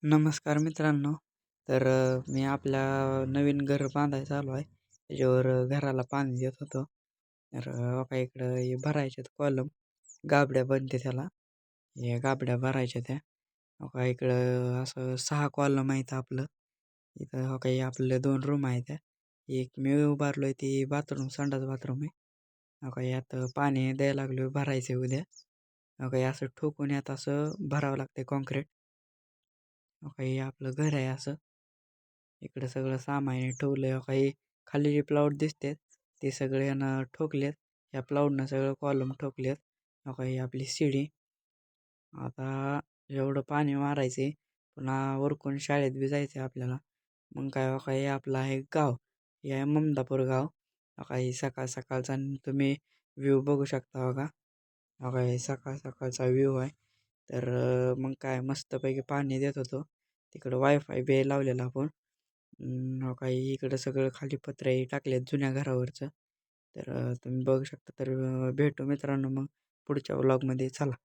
नमस्कार मित्रांनो. मी आपल्या नवीन घर बांधायचं आलो आहे. त्याच्यावर घराला पाणी देत होतो. बघा इकडं हे भरायचे कॉलम, गाबड्या बनते त्याला. हे गाबड्या भरायच्या त्या. बघा इकडं असं 6 कॉलम आहेत आपलं. इथं हो काही आपले 2 रूम आहेत. एक मी उभारलोय ती बाथरूम, संडास बाथरूम आहे. हो का यात पाणी द्यायला लागलोय, भरायचं उद्या. हो काही असं ठोकून यात असं भरावं लागते कॉन्क्रीट. हो काही आपलं घर आहे असं. इकडं सगळं सामान ठेवलंय. काही खाली जे प्लाऊड दिसतात ते सगळे यानं ठोकलेत. या प्लाऊडनं सगळं कॉलम ठोकलेत. काही आपली शिडी. आता एवढं पाणी मारायचे, पुन्हा वरकून शाळेत बी जायचं आहे आपल्याला. मग काय काही आपलं आहे गाव, हे आहे ममदापूर गाव. काही सकाळ सकाळचा तुम्ही व्ह्यू बघू शकता बघा. काही सकाळ सकाळचा व्ह्यू आहे. मग काय मस्तपैकी पाणी देत होतो. तिकडं वायफाय बी लावलेला आपण. काही इकडं सगळं खाली पत्रे टाकलेत जुन्या घरावरचं. तुम्ही बघू शकता. भेटू मित्रांनो मग पुढच्या व्लॉगमध्ये. चला.